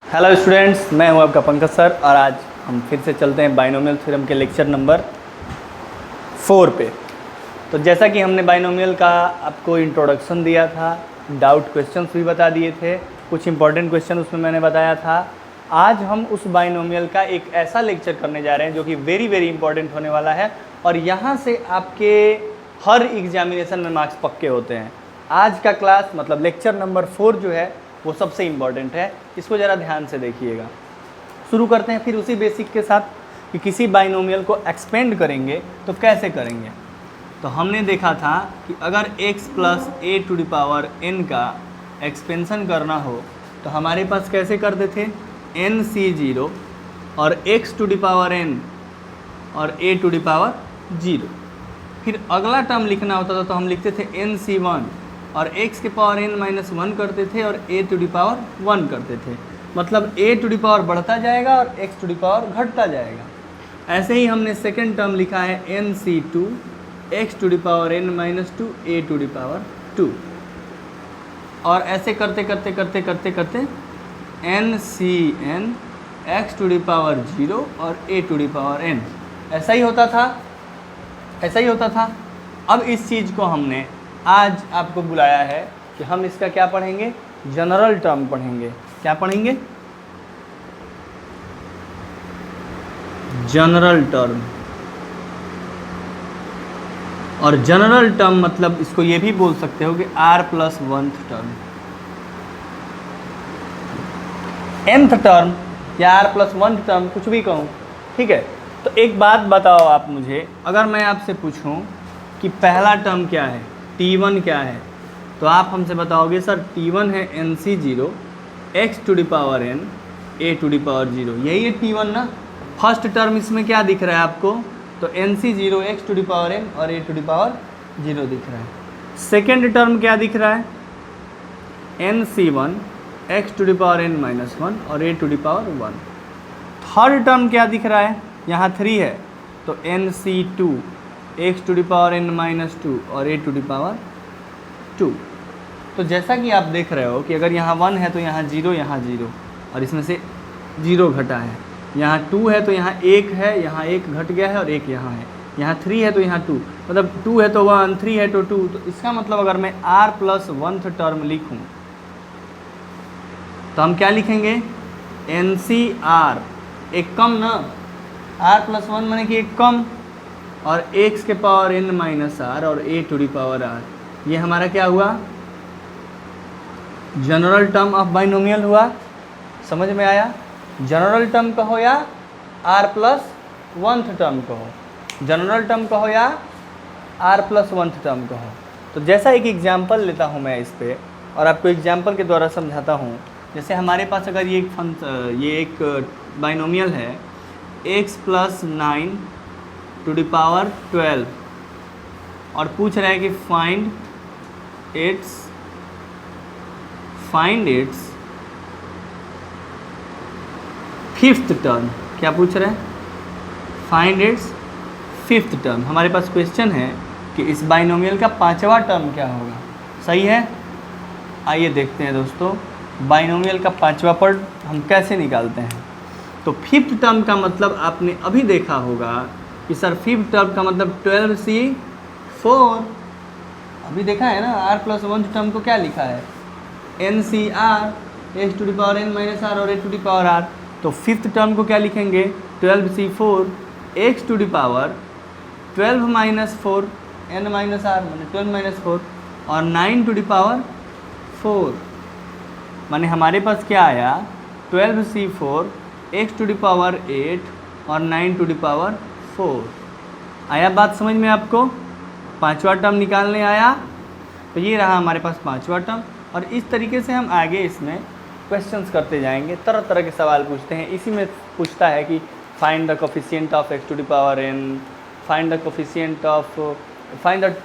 Hello students, मैं हूं आपका पंकज सर और आज हम फिर से चलते हैं बाइनोमियल थ्योरम के लेक्चर नंबर 4 पे। तो जैसा कि हमने बाइनोमियल का आपको इंट्रोडक्शन दिया था, डाउट क्वेश्चंस भी बता दिए थे, कुछ इंपॉर्टेंट क्वेश्चन उसमें मैंने बताया था। आज हम उस बाइनोमियल का एक ऐसा लेक्चर करने जा रहे हैं जो कि वेरी वेरी इंपॉर्टेंट होने वाला है और यहाँ से आपके हर एग्जामिनेशन में मार्क्स पक्के होते हैं। आज का क्लास मतलब लेक्चर नंबर 4 जो है वो सबसे इम्पॉर्टेंट है, इसको ज़रा ध्यान से देखिएगा। शुरू करते हैं फिर उसी बेसिक के साथ कि किसी बाइनोमियल को एक्सपेंड करेंगे तो कैसे करेंगे। तो हमने देखा था कि अगर x plus a to the power n का एक्सपेंशन करना हो तो हमारे पास कैसे करते थे, nc0 और x to the power n और a टू द पावर 0। फिर अगला टर्म लिखना होता था तो हम लिखते थे nc1 और x के पावर n माइनस 1 करते थे और a टू द पावर 1 करते थे। मतलब a टू द पावर बढ़ता जाएगा और x टू द पावर घटता जाएगा। ऐसे ही हमने सेकेंड टर्म लिखा है nc2 x to the power n minus 2 a to the power 2 और ऐसे करते करते करते करते करते ncn x to the power 0 और a to the power n। ऐसा ही होता था, ऐसा ही होता था। अब इस चीज़ को हमने आज आपको बुलाया है कि हम इसका क्या पढ़ेंगे, जनरल टर्म पढ़ेंगे। क्या पढ़ेंगे, जनरल टर्म। और जनरल टर्म मतलब इसको ये भी बोल सकते हो कि r plus 1th term, nth term या r प्लस 1th टर्म, कुछ भी कहूँ, ठीक है। तो एक बात बताओ आप मुझे, अगर मैं आपसे पूछूं कि पहला टर्म क्या है, t1 क्या है, तो आप हमसे बताओगे सर t1 है nc0 x to the power n a to the power 0। यही है t1 ना। फर्स्ट टर्म इसमें क्या दिख रहा है आपको, तो nc0 x to the power n और a टू द पावर 0 दिख रहा है। सेकेंड टर्म क्या दिख रहा है, nc1 x to the power n minus 1 और a to the power 1। Third term क्या दिख रहा है, यहाँ 3 है तो nc2 x to the power n minus 2 और a टू द पावर 2। तो जैसा कि आप देख रहे हो कि अगर यहाँ 1 है तो यहाँ 0, यहाँ 0 और इसमें से 0 घटा है। यहाँ 2 है तो यहाँ 1 है, यहाँ 1 घट गया है और 1 यहाँ है। यहाँ 3 है तो यहाँ 2, मतलब 2 है तो 1, 3 है तो 2। तो इसका मतलब अगर मैं r प्लस 1th टर्म लिखूँ तो हम क्या लिखेंगे, NCR, एक कम ना, r प्लस 1 माने कि एक कम और x के पावर n माइनस r और a to the power r। ये हमारा क्या हुआ, जनरल टर्म ऑफ बाइनोमियल हुआ। समझ में आया, जनरल टर्म कहो या r प्लस 1th टर्म कहो, जनरल टर्म कहो या r प्लस 1th टर्म कहो। तो जैसा एक एग्जांपल लेता हूँ मैं इस पर और आपको एग्जांपल के द्वारा समझाता हूँ। जैसे हमारे पास अगर ये एक बाइनोमियल है x plus 9 to the power 12 और पूछ रहा है कि फाइंड इट्स फिफ्थ टर्म। क्या पूछ रहा है, फाइंड इट्स फिफ्थ टर्म। हमारे पास क्वेश्चन है कि इस बाइनोमियल का पांचवा टर्म क्या होगा। सही है, आइए देखते हैं दोस्तों बाइनोमियल का पांचवा पद हम कैसे निकालते हैं। तो फिफ्थ टर्म का मतलब आपने अभी देखा होगा कि सर फिफ्थ टर्म का मतलब 12c4। अभी देखा है ना, r प्लस 1th टर्म को क्या लिखा है, NCR x to the power n minus r और a to the power r। तो फिफ्थ टर्म को क्या लिखेंगे, 12c4 x to the power 12 minus 4 n minus r माने 12 माइनस 4 और 9 टू द पावर 4। माने हमारे पास क्या आया, 12c4 x to the power 8 और 9 टू द पावर 4। आया बात समझ में आपको, पांचवा टर्म निकालने आया। तो ये रहा हमारे पास पांचवा टर्म और इस तरीके से हम आगे इसमें क्वेश्चंस करते जाएंगे। तरह तरह के सवाल पूछते हैं। इसी में पूछता है कि find the coefficient of x to the power n, find the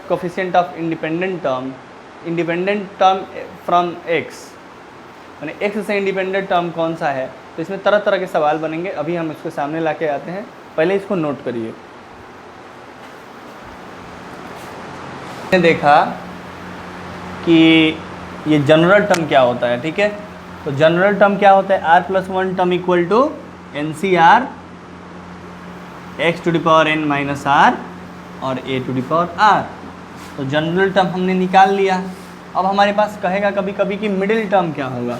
coefficient of independent term from x, यानी x से इंडिपेंडेंट टर्म कौन सा है। तो इसमें तरह तरह के सवाल बनेंगे। अभी हम इसको सामने ला के आते हैं, पहले इसको नोट करिए। देखा कि ये जनरल टर्म क्या होता है, ठीक है। तो जनरल टर्म क्या होता है, r plus one term equal to n c r x to the power n minus r और a to the power r. तो जनरल टर्म हमने निकाल लिया। अब हमारे पास कहेगा कभी कभी कि मिडिल टर्म क्या होगा,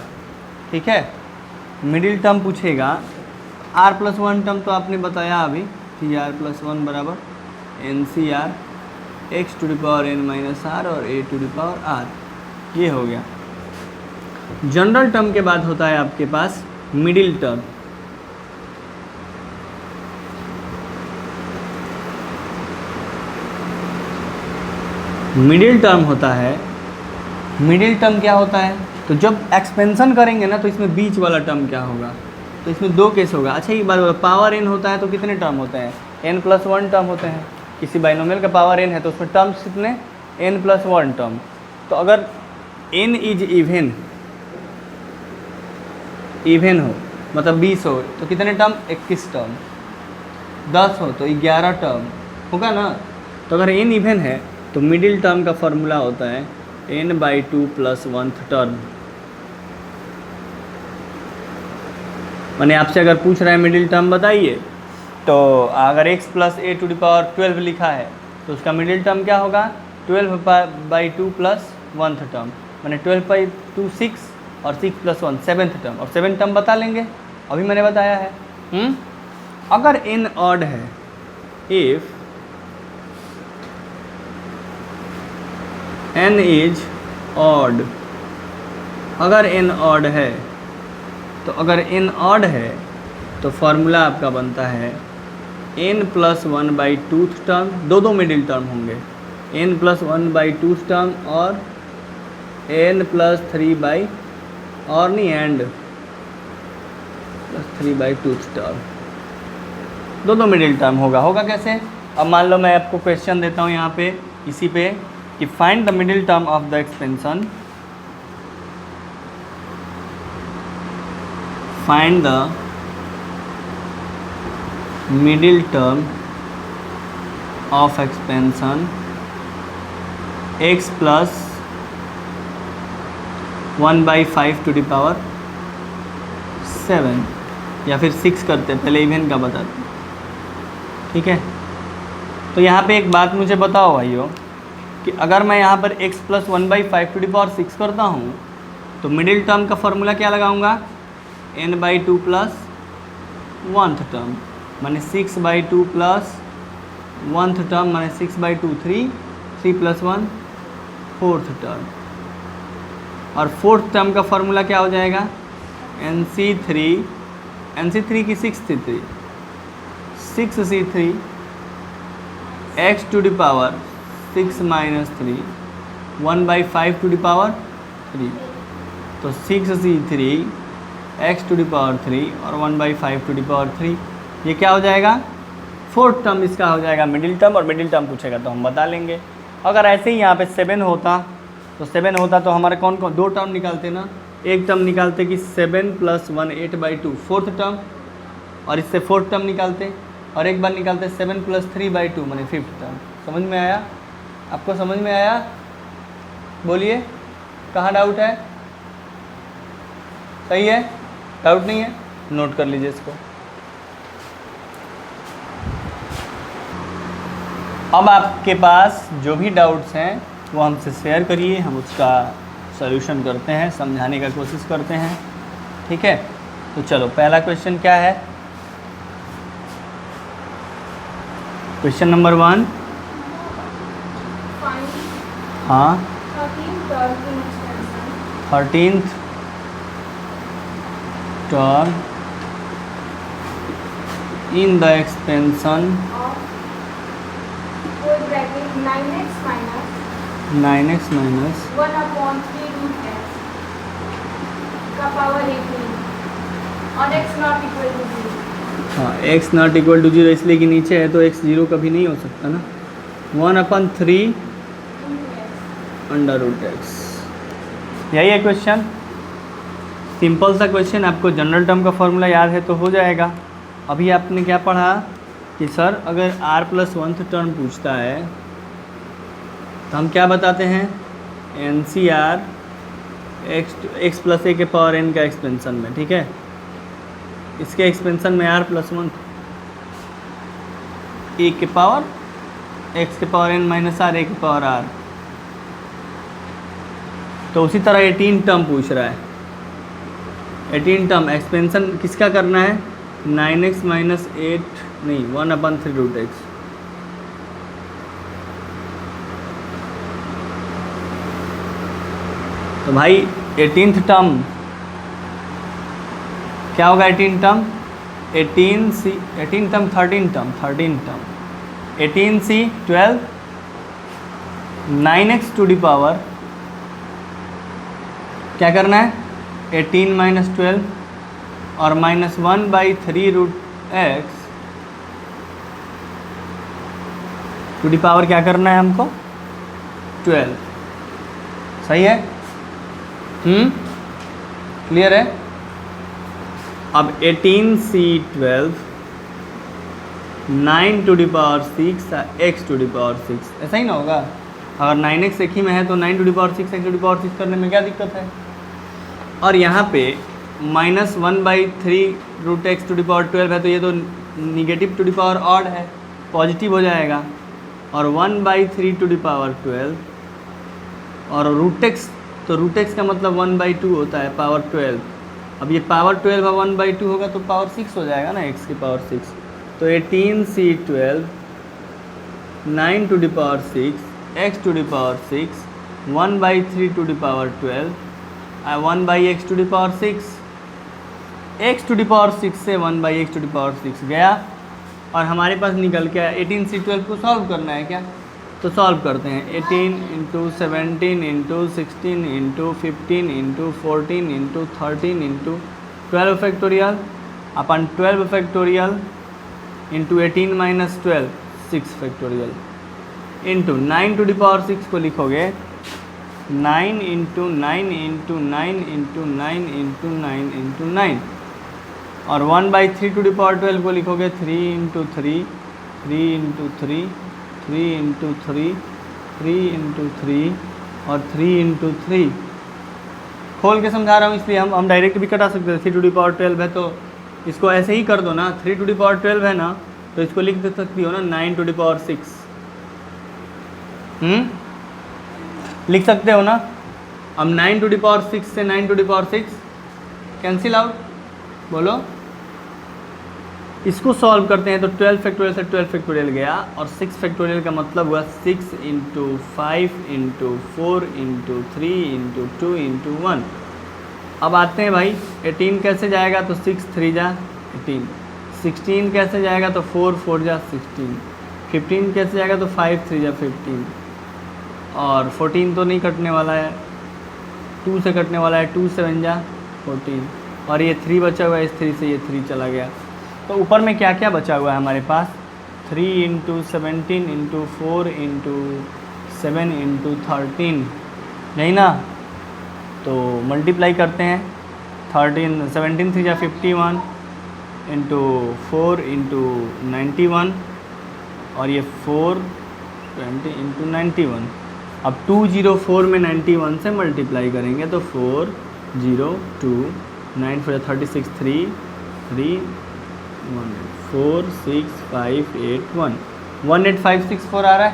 ठीक है, मिडिल टर्म पूछेगा। आर प्लस वन टर्म तो आपने बताया अभी कि आर प्लस वन बराबर n c r x to the power n minus r और a to the power r, ये हो गया। जनरल टर्म के बाद होता है आपके पास मिडिल टर्म। मिडिल टर्म होता है, मिडिल टर्म क्या होता है, तो जब एक्सपेंशन करेंगे ना तो इसमें बीच वाला टर्म क्या होगा, तो इसमें दो केस होगा। अच्छा एक बात होगा, पावर एन होता है तो कितने टर्म होते हैं, एन प्लस वन टर्म होते हैं। किसी बाइनोमियल का पावर एन है तो उसमें टर्म्स कितने, एन प्लस वन टर्म। तो अगर एन इज इवन हो मतलब 20 हो तो कितने टर्म, 21 टर्म। 10 हो तो 11 टर्म होगा ना। तो अगर एन इवन है तो मिडिल टर्म का फॉर्मूला होता है n/2 प्लस 1th टर्म। मैंने आपसे अगर पूछ रहा है मिडिल टर्म बताइए, तो अगर x plus a to the power 12 लिखा है तो उसका मिडिल टर्म क्या होगा, 12/2 प्लस 1th टर्म, मैंने 12/2 6 और 6 प्लस 1 7th टर्म, और 7 टर्म बता लेंगे, अभी मैंने बताया है। अगर n ऑड है, इफ n इज ऑड, अगर n ऑड है तो अगर n ऑड है तो फॉर्मूला आपका बनता है n प्लस 1/2 टर्म, दो मिडिल टर्म होंगे, n प्लस 1/2 टर्म और n प्लस 3 और नहीं एंड प्लस 3/2 टर्म, दो मिडिल टर्म होगा कैसे। अब मान लो मैं आपको क्वेश्चन देता हूँ यहाँ पे इसी पे कि find the middle term of the expansion, find the middle term of expansion x plus 1/5 to the power 7, या फिर 6 करते हैं, पहले इवन का बताते हैं, ठीक है। तो यहाँ पे एक बात मुझे बताओ भाइयों कि अगर मैं यहाँ पर x plus 1/5 to the power 6 करता हूँ तो मिडिल टर्म का फॉर्मूला क्या लगाऊंगा, n/2 प्लस 1th टर्म, माने 6/2 प्लस 1th टर्म, माने 6/2 3 प्लस 1 4th टर्म, और 4th टर्म का फॉर्मूला क्या हो जाएगा, NC3 की 6 थी 3, 6C3 x to the power 6 minus 3 1/5 to the power 3, तो 6C3 x to the power 3 और 1/5 टू द पावर 3, ये क्या हो जाएगा, 4th टर्म इसका हो जाएगा मिडिल टर्म, और मिडिल टर्म पूछेगा तो हम बता लेंगे। अगर ऐसे ही यहाँ पे 7 होता तो हमारे कौन दो टर्म निकालते ना, एक टर्म निकालते कि 7 प्लस 1 8/2 4th टर्म, और इससे 4th टर्म निकालते, और एक बार निकालते 7 प्लस 3/2 माने 5th टर्म। समझ में आया, आपको समझ में आया, बोलिए कहाँ डाउट है, सही है, डाउट नहीं है, नोट कर लीजिए इसको। अब आपके पास जो भी डाउट्स हैं वो हमसे शेयर करिए, हम उसका सॉल्यूशन करते हैं, समझाने का कोशिश करते हैं, ठीक है। तो चलो पहला क्वेश्चन क्या है, क्वेश्चन नंबर 1, हाँ 13th term in the expansion 9x minus 1/3 root x का पावर 18 और x नॉट इक्वल टू 0। हाँ x नॉट इक्वल टू 0 इसलिए कि नीचे है तो x 0 कभी नहीं हो सकता ना, 1/3 अंडर रूट x, यही है क्वेश्चन, सिंपल सा क्वेश्चन। आपको जनरल टर्म का फॉर्मूला याद है तो हो जाएगा। अभी आपने क्या पढ़ा कि सर अगर r प्लस 1th टर्म पूछता है तो हम क्या बताते हैं, NCR एक्स प्लस ए के पावर एन का एक्सपेंशन में, ठीक है। इसके एक्सपेंशन में आर प्लस 1 ए के पावर एक्स के power n minus R A के पावर आर। तो उसी तरह 18 टर्म पूछ रहा है। 18 टर्म एक्सपेंशन किसका करना है? 9x माइनस 8 नहीं 1/3 रूट एक्स। तो भाई 18th टर्म क्या होगा? 18 term 18 term 13 term 18c 12 9x to the power क्या करना है? 18 माइनस 12 और minus 1/3 root x to the power क्या करना है हमको? 12। सही है? क्लियर है? अब 18c 12 9 to the power 6 x to the power 6, ऐसा ही ना होगा? अगर 9x एक ही में है तो 9 to the power 6 x to the power 6 करने में क्या दिक्कत है? और यहाँ पे minus 1/3 root x to the power 12 है, तो ये तो negative to the power odd है, पॉजिटिव हो जाएगा। और 1/3 टू दी पावर 12 और रूट एक्स, तो रूट एक्स का मतलब 1/2 होता है पावर 12। अब ये पावर 12 और 1/2 होगा तो पावर 6 हो जाएगा ना, x की पावर 6। तो 18c 12 9 to the power 6 x to the power 6 1/3 to the power 12 1/x to the power 6 x to the power 6 से 1/x टू दी पावर 6 गया। और हमारे पास निकल के 18c 12 को सॉल्व करना है क्या? तो सॉल्व करते हैं। 18 into 17 into 16 into 15 into 14 into 13 into 12 factorial अपन 12 factorial into 18 minus 12 6 factorial into 9 to the power 6 को लिखोगे 9 into 9 into 9 into 9 into 9 into 9 और 1/3 टू दी पावर 12 को लिखोगे 3 इंटू 3 3 इंटू 3 3 इंटू 3 3 इंटू 3 और 3 इंटू 3। खोल के समझा रहा हूँ इसलिए हम डायरेक्ट भी कटा सकते हैं। 3 टू दी पावर 12 है तो इसको ऐसे ही कर दो ना। 3 टू दी पावर 12 है ना, तो इसको लिख दे सकती हो ना 9 टू दी पावर 6। लिख सकते हो ना। अब 9 टू दी पावर 6 से 9 to the power 6 cancel out, बोलो। इसको सॉल्व करते हैं तो 12 फैक्टोरियल से 12 फैक्टोरियल गया और 6 फैक्टोरियल का मतलब हुआ 6 into 5 into 4 into 3 into 2 into 1। अब आते हैं भाई 18 कैसे जाएगा? तो 6 3 जा 18। 16 कैसे जाएगा? तो 4 4 जा 16। 15 कैसे जाएगा? तो 5 3 जा 15। और 14 तो नहीं कटने वाला है, 2 से कटने वाला है, 2 7 जा 14। और ये 3 बचा हुआ है, इस 3 से ये 3 चला गया। तो ऊपर में क्या क्या बचा हुआ है हमारे पास? 3 इंटू 17 इंटू 4 इंटू 7 इंटू 13, नहीं ना? तो मल्टीप्लाई करते हैं। 17 3 जा 51 इंटू 4 इंटू 91 और ये 420 इंटू 91। अब 204 में 91 से मल्टीप्लाई करेंगे तो 4 0 2 9 4 36 3 3 1 4 6 5 8 1 18564 आ रहा है।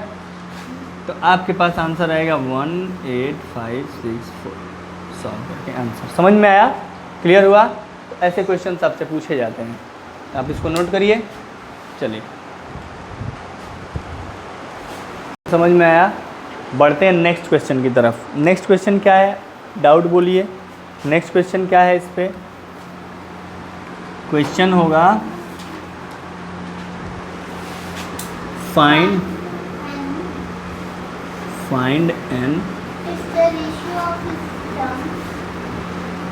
तो आपके पास आंसर आएगा 18564। सॉल्व करके आंसर समझ में आया? क्लियर हुआ? तो ऐसे क्वेश्चन आपसे पूछे जाते हैं, आप इसको नोट करिए। चलिए, समझ में आया? बढ़ते हैं नेक्स्ट क्वेश्चन की तरफ। नेक्स्ट क्वेश्चन क्या है? डाउट बोलिए। नेक्स्ट क्वेश्चन क्या है? इस पे क्वेश्चन होगा find n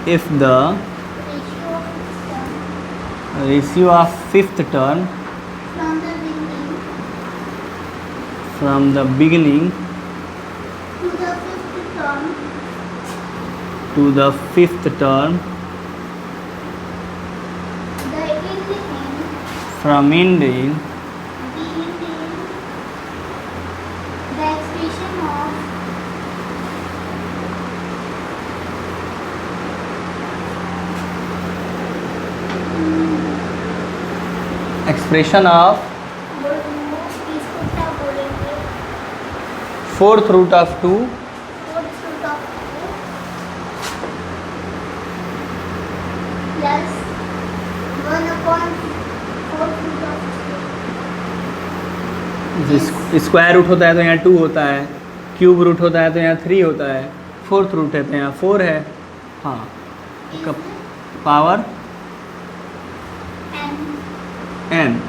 if the ratio of fifth term from the beginning to the fifth term from ending expression of इसको क्या बोलेंगे? Fourth root of 2 fourth root of 2 plus 1/4 root of 2। Square root होता है तो यहाँ 2 होता है, क्यूब रूट होता है तो यहाँ 3 होता है, फोर्थ रूट है तो यहाँ 4 है। हाँ, कब पावर एन n।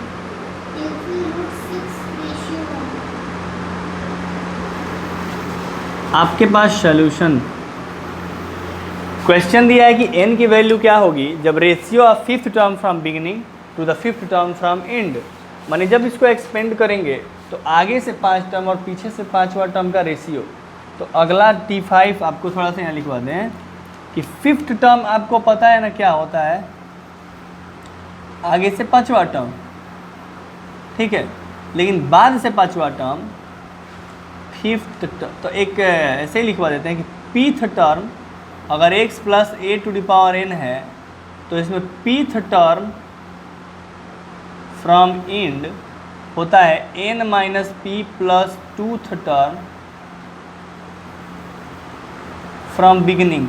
आपके पास सॉल्यूशन क्वेश्चन दिया है कि n की वैल्यू क्या होगी जब ratio of fifth term from beginning to the fifth term from end, माने जब इसको एक्सपेंड करेंगे तो आगे से 5 टर्म और पीछे से 5वां टर्म का रेशियो। तो अगला T5 आपको थोड़ा सा यहाँ लिखवा दें कि फिफ्थ टर्म आपको पता है ना क्या होता है, आगे से 5वां टर्म, ठीक है, लेकिन बाद से 5वां टर्म फिफ्थ टर्म। तो एक ऐसे ही लिखवा देते हैं कि पीथ टर्म अगर x plus a to the power n है तो इसमें पीथ टर्म फ्रॉम एंड होता है n minus P plus tooth term from beginning.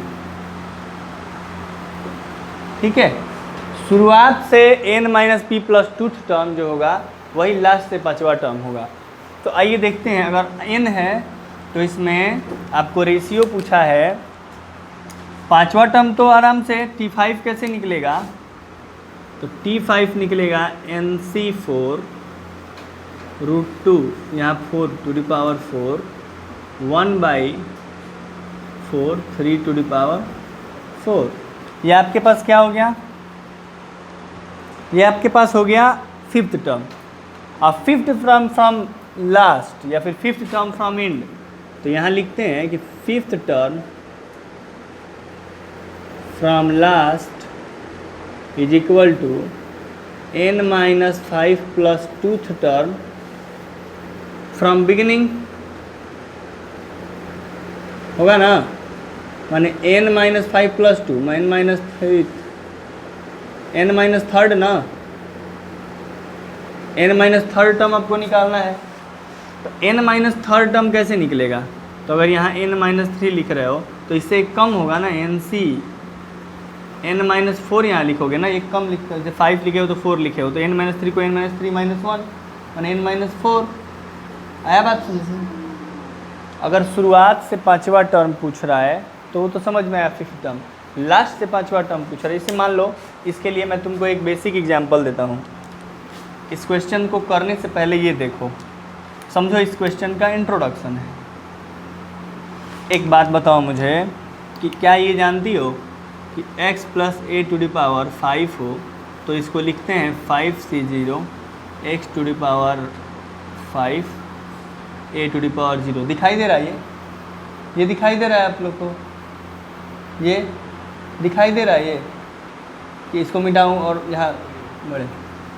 ठीक है, शुरुआत से n minus P plus tooth term जो होगा वही लास्ट से 5वां टर्म होगा। तो आइए देखते हैं, अगर n है तो इसमें आपको रेशियो पूछा है, 5वां टर्म तो आराम से T5 कैसे निकलेगा, तो T5 निकलेगा NC4 रूट 2, यहाँ 4 to the power 4, 1/4 3 to the power 4। ये आपके पास क्या हो गया, ये आपके पास हो गया फिफ्थ टर्म। अब फिफ्थ टर्म फ्रॉम लास्ट या फिर फिफ्थ टर्म फ्रॉम एंड, तो यहाँ लिखते हैं कि fifth term from last is equal to n minus 5 plus tooth term from beginning, होगा ना, माने n माइनस 5 प्लस 2 n minus 3 n minus third ना, n माइनस थर्ड टर्म आपको निकालना है। तो n माइनस थर्ड टर्म कैसे निकलेगा, तो अगर यहाँ n माइनस 3 लिख रहे हो तो इससे एक कम होगा ना, NC n माइनस 4 यहाँ लिखोगे ना, एक कम लिखते हो, जैसे 5 लिखे हो तो 4 लिखे हो, तो n माइनस 3 को n माइनस 3 माइनस 1 माने n माइनस 4। आया बात समझ में? अगर शुरुआत से 5वां टर्म पूछ रहा है तो वो तो समझ में आया फिफ्थ टर्म, लास्ट से 5वां टर्म पूछ रहा है, इसे मान लो। इसके लिए मैं तुमको एक बेसिक एग्जाम्पल देता हूँ। इस क्वेश्चन को करने से पहले ये देखो, समझो इस क्वेश्चन का इंट्रोडक्शन है। एक बात बताओ मुझे कि क्या ये जानती हो कि x plus a to the power 5 हो तो इसको लिखते हैं 5c0 x to the power 5 a to the power 0। दिखाई दे रहा है ये दिखाई दे रहा है आप लोग को, ये दिखाई दे रहा है ये कि इसको मिटाऊँ और यहाँ बढ़े,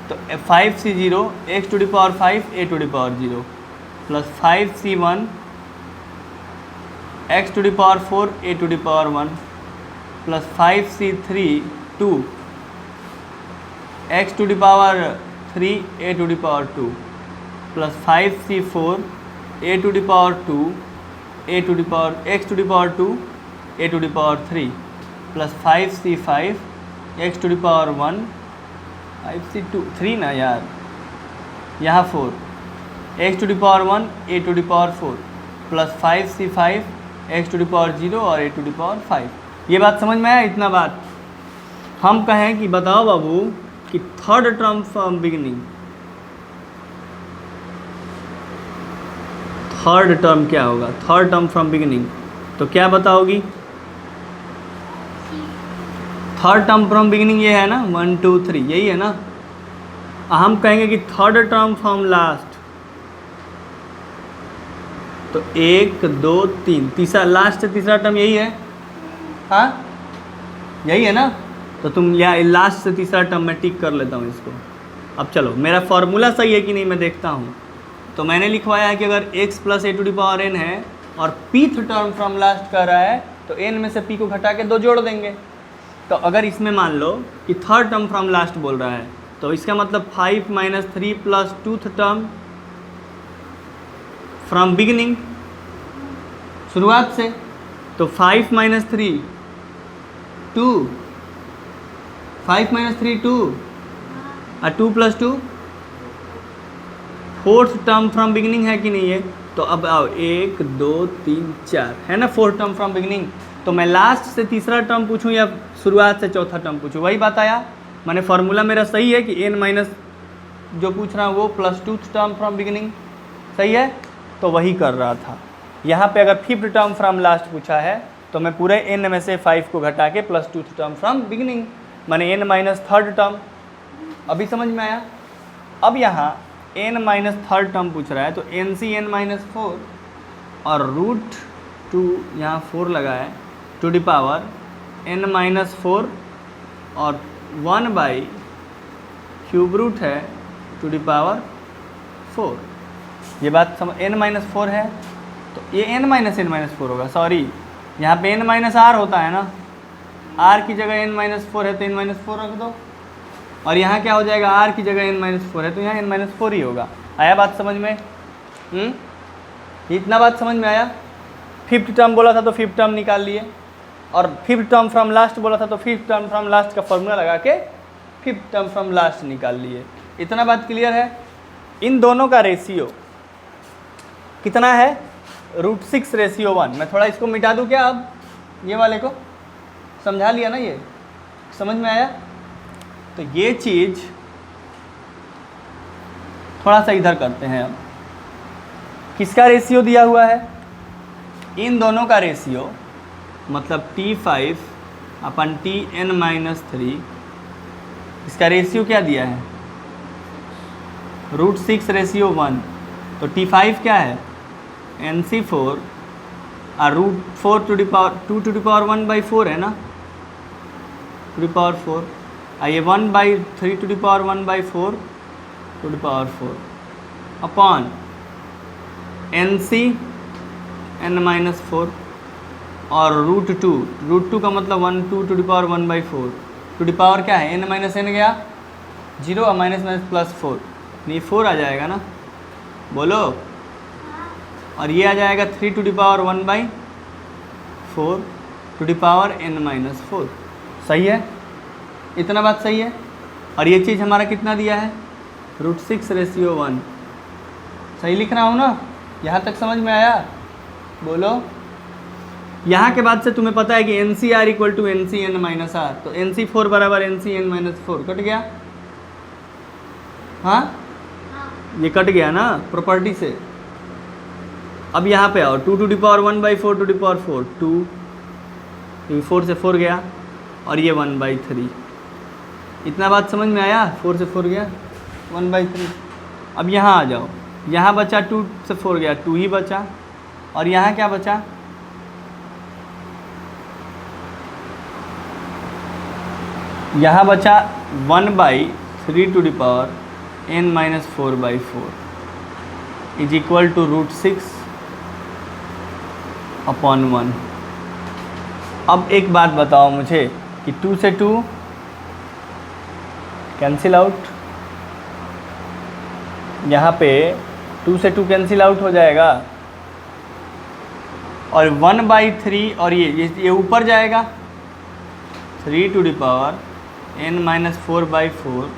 तो 5c0 x to the power 5 a to the power 0 plus 5c1 x to the power 4 a to the power 1 plus 5c3 2 x to the power 3 a to the power 2 plus 5c4 a to the power 2 a to the power x to the power 2 a to the power 3 plus 5c5 x to the power 1 5c2 3 ना यार, यहाँ 4 x to the power 1 a to the power 4 plus 5c5 x to the power 0 और a to the power 5। ये बात समझ में आया? इतना बात हम कहें कि बताओ बाबू कि third term from beginning, third term क्या होगा, थर्ड टर्म फ्रॉम बिगिनिंग, तो क्या बताओगी? थर्ड टर्म फ्रॉम बिगिनिंग ये है ना 1 2 3, यही है ना। हम कहेंगे कि थर्ड टर्म फ्रॉम लास्ट, तो 1 2 3, तीसरा लास्ट से तीसरा टर्म यही है, हाँ यही है ना। तो तुम यहाँ लास्ट से तीसरा टर्म मैं टिक कर लेता हूँ इसको। अब चलो मेरा फॉर्मूला सही है कि नहीं मैं देखता हूँ। तो मैंने लिखवाया है कि अगर x plus a to the power n है और पीथ टर्म फ्रॉम लास्ट कर रहा है तो n में से p को घटा के 2 जोड़ देंगे। तो अगर इसमें मान लो कि थर्ड टर्म फ्रॉम लास्ट बोल रहा है तो इसका मतलब 5 minus 3 plus 2th term from beginning, शुरुआत से। तो 5 माइनस 3 2, 5 माइनस 3 2 और 2 plus 2 4th term from beginning है कि नहीं है। तो अब आओ 1 2 3 4 है ना 4th टर्म फ्रॉम बिगिनिंग। तो मैं लास्ट से तीसरा टर्म पूछूं या शुरुआत से चौथा टर्म पूछूं, वही बात आया। मैंने फार्मूला मेरा सही है कि n माइनस जो पूछ रहा हूँ वो plus 2th term from beginning, सही है। तो वही कर रहा था। यहाँ पे अगर 5th टर्म फ्रॉम लास्ट पूछा है तो मैं पूरे n में से 5 को घटा के plus 2th term from beginning, माने n माइनस 3rd टर्म। अभी समझ में आया। अब यहाँ n माइनस 3rd टर्म पूछ रहा है तो n माइनस 4 और रूट 2 यहाँ 4 लगा है to the power n minus 4 और 1 बाई क्यूब रूट है टू द पावर 4। ये बात समझ, n माइनस 4 है तो ये n माइनस 4 होगा, सॉरी यहाँ पे n माइनस r होता है ना, r की जगह n माइनस 4 है तो n माइनस 4 रख दो, और यहाँ क्या हो जाएगा r की जगह n माइनस 4 है तो यहाँ n माइनस 4 ही होगा। आया बात समझ में? इतना बात समझ में आया। 5th टर्म बोला था तो 5th टर्म निकाल लिए, और 5th टर्म फ्रॉम लास्ट बोला था तो 5th टर्म फ्रॉम लास्ट का फॉर्मूला लगा के 5th टर्म फ्रॉम लास्ट निकाल लिए। इतना बात क्लियर है। इन दोनों का रेशियो कितना है? √6:1। मैं थोड़ा इसको मिटा दूँ क्या? अब ये वाले को समझा लिया ना, ये समझ में आया। तो ये चीज़ थोड़ा सा इधर करते हैं। अब किसका रेशियो दिया हुआ है? इन दोनों का रेशियो, मतलब T5/Tn-3, इसका रेशियो क्या दिया है? √6:1। तो T5 क्या है? NC4 और √4 टू द पावर 1/4 है ना, टू द पावर 4। ये 1/3 to the power 1/4 to the power 4 upon NCn-4 और √2 का मतलब 2 to the power 1/4 to the power क्या है? n माइनस n गया 0 और माइनस माइनस प्लस 4, नहीं 4 आ जाएगा ना, बोलो। और ये आ जाएगा 3 to the power 1/4 to the power n-4। सही है, इतना बात सही है। और ये चीज़ हमारा कितना दिया है? √6:1। सही लिख रहा हूँ ना? यहाँ तक समझ में आया? बोलो। यहाँ के बाद से तुम्हें पता है कि NCr = NCn-r, तो NC4 बराबर NCn-4 कट गया। हाँ, ये कट गया ना प्रॉपर्टी से। अब यहाँ पे आओ, 2 to the power 1/4 to the power 4, 2, 4 से 4 गया, और ये 1/3। इतना बात समझ में आया? 4 से 4 गया 1/3। अब यहाँ आ जाओ, यहाँ बचा 2 से 4 गया 2 ही बचा, और यहाँ क्या बचा? यहाँ बचा 1/3 to the power n-4/4 is equal to √6/1। अब एक बात बताओ मुझे कि 2 से 2 कैंसिल आउट, यहाँ पे 2 से 2 कैंसिल आउट हो जाएगा, और 1/3 और ये ऊपर जाएगा 3 टू द पावर n-4/4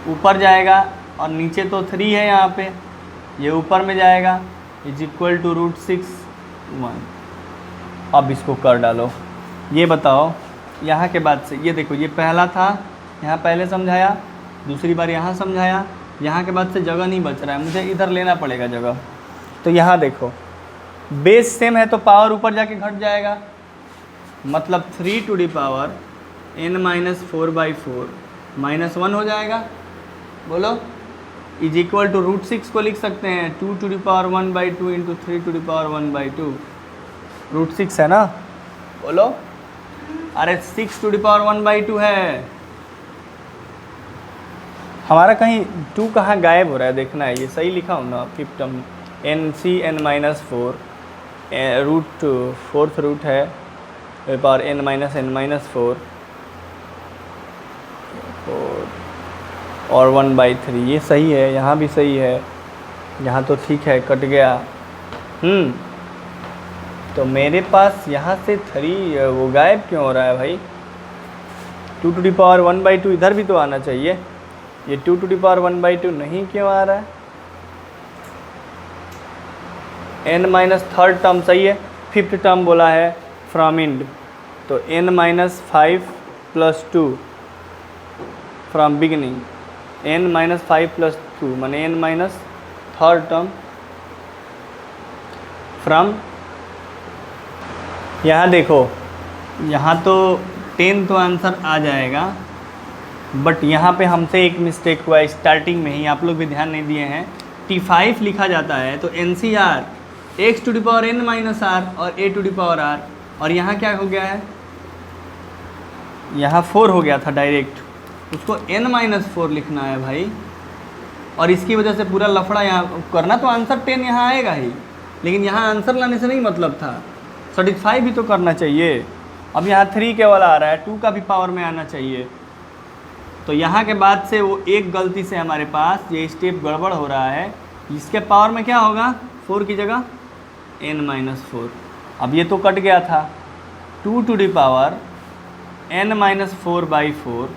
ऊपर जाएगा, और नीचे तो 3 है यहाँ पे, ये ऊपर में जाएगा इज इक्वल टू √6/1। अब इसको कर डालो। ये बताओ यहाँ के बाद से, ये देखो ये पहला था, यहाँ पहले समझाया, दूसरी बार यहाँ समझाया, यहाँ के बाद से जगह नहीं बच रहा है, मुझे इधर लेना पड़ेगा जगह। तो यहाँ देखो बेस सेम है तो पावर ऊपर जाके घट जाएगा, मतलब 3 टू द पावर n-4/4 -1 हो जाएगा। बोलो, इज इक्वल टू √6 को लिख सकते हैं 2 to the power 1/2 into 3 to the power 1/2। √6 है ना, बोलो। अरे 6 टू द पावर 1/2 है हमारा, कहीं 2 कहाँ गायब हो रहा है देखना है। ये सही लिखा हूँ ना 5th term NCn-4 4th root है पावर n-4 4 और 1/3 ये सही है, यहाँ भी सही है, यहाँ तो ठीक है, कट गया। तो मेरे पास यहाँ से 3 वो गायब क्यों हो रहा है भाई? 2⁻1/2 इधर भी तो आना चाहिए, ये 2⁻1/2 नहीं क्यों आ रहा है? n-3rd टर्म सही है, 5th टर्म बोला है फ्रॉम इंड, तो n-5 + 2 फ्रॉम बिगिनिंग, n-5 + 2 माने n-3rd टर्म फ्रॉम। यहाँ देखो, यहाँ तो 10 तो आंसर आ जाएगा, बट यहाँ पे हमसे एक मिस्टेक हुआ है स्टार्टिंग में ही, आप लोग भी ध्यान नहीं दिए हैं। T5 लिखा जाता है तो NCR x⁻n - r और a⁻r, और यहाँ क्या हो गया है, यहाँ 4 हो गया था डायरेक्ट, उसको n-4 लिखना है भाई, और इसकी वजह से पूरा लफड़ा यहाँ करना, तो आंसर 10 यहाँ आएगा ही, लेकिन यहाँ आंसर लाने से नहीं मतलब था, सेटिस्फाई भी तो करना चाहिए। अब यहाँ 3 केवल आ रहा है, 2 का भी पावर में आना चाहिए, तो यहाँ के बाद से वो एक गलती से हमारे पास ये स्टेप गड़बड़ हो रहा है, इसके पावर में क्या होगा, 4 की जगह n-4। अब ये तो कट गया था, 2⁻n-4/4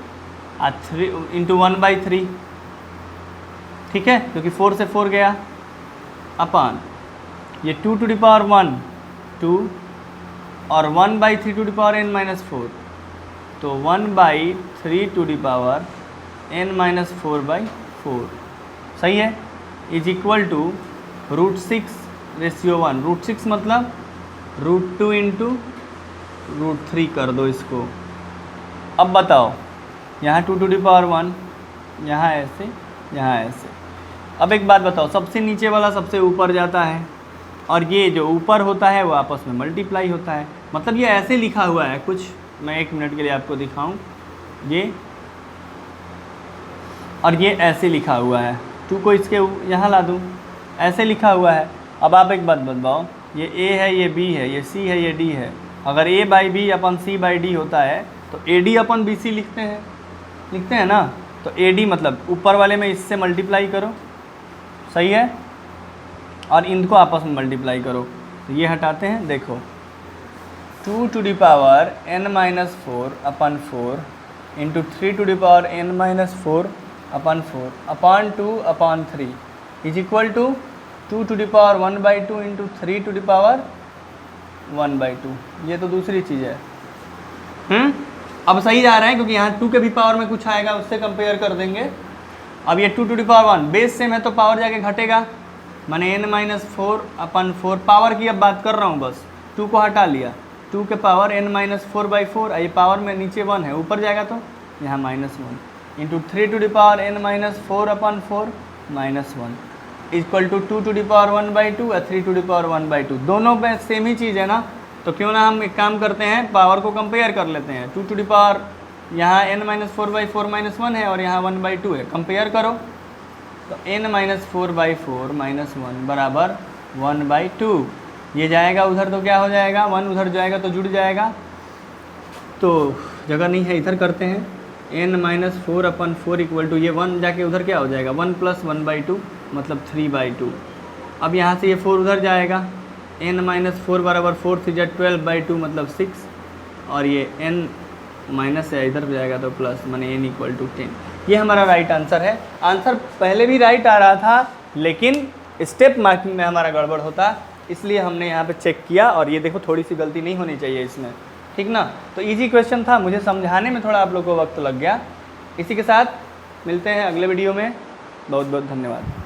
और 3 × 1/3, ठीक है, क्योंकि 4 से 4 गया, अपान ये 2⁻1 2 और 1/3⁻n-4, तो 1/3⁻n-4/4 सही है, इज इक्वल टू √6/1। √6 मतलब √2 × √3 कर दो इसको। अब बताओ, यहाँ 2⁻1, यहाँ ऐसे, यहाँ ऐसे। अब एक बात बताओ, सबसे नीचे वाला सबसे ऊपर जाता है, और ये जो ऊपर होता है वो आपस में मल्टीप्लाई होता है, मतलब ये ऐसे लिखा हुआ है कुछ, मैं 1 मिनट के लिए आपको दिखाऊं, ये और ये ऐसे लिखा हुआ है, 2 को इसके यहाँ ला दूँ, ऐसे लिखा हुआ है। अब आप एक बात बताओ, ये A है, ये B है, ये C है, ये D है, अगर A/B अपन C/D होता है तो AD अपन BC लिखते हैं ना, तो AD मतलब ऊपर वाले में इससे मल्टीप्लाई करो, सही है, और इनको आपस में मल्टीप्लाई करो, तो ये हटाते हैं, देखो 2⁻n-4/4 × 3⁻n-4/4 upon 2/3 is equal to 2⁻1/2 × 3⁻1/2। ये तो दूसरी चीज़ है। अब सही जा रहा है, क्योंकि यहाँ 2 के भी पावर में कुछ आएगा, उससे कंपेयर कर देंगे। अब ये 2⁻1 बेस सेम है तो पावर जाके घटेगा, माने n-4/4 पावर की अब बात कर रहा हूँ, बस 2 को हटा लिया, 2 के पावर n-4/4, ये पावर में नीचे 1 है, ऊपर जाएगा तो यहाँ -1 × 3⁻n-4/4 -1 इक्वल टू 2⁻1/2 या 3⁻1/2, दोनों में सेम ही चीज़ है ना, तो क्यों ना हम एक काम करते हैं, पावर को कंपेयर कर लेते हैं। 2 यहाँ n-4/4 -1 है और यहाँ 1/2 है, कंपेयर करो, तो n-4/4 -1 बराबर 1/2, ये जाएगा उधर तो क्या हो जाएगा, 1 उधर जाएगा तो जुड़ जाएगा, तो जगह नहीं है, इधर करते हैं, n-4/4 इक्वल टू ये 1 जाके उधर क्या हो जाएगा, 1 + 1/2 मतलब 3/2। अब यहाँ से ये 4 उधर जाएगा, n-4 बराबर 4 × 12/2 मतलब 6, और ये n माइनस है इधर जाएगा तो प्लस, माने n = 10। ये हमारा राइट आंसर है। आंसर पहले भी राइट आ रहा था, लेकिन स्टेप मार्किंग में हमारा गड़बड़ होता, इसलिए हमने यहाँ पे चेक किया, और ये देखो थोड़ी सी गलती नहीं होनी चाहिए इसमें, ठीक ना। तो इजी क्वेश्चन था, मुझे समझाने में थोड़ा आप लोग को वक्त लग गया। इसी के साथ मिलते हैं अगले वीडियो में, बहुत बहुत धन्यवाद।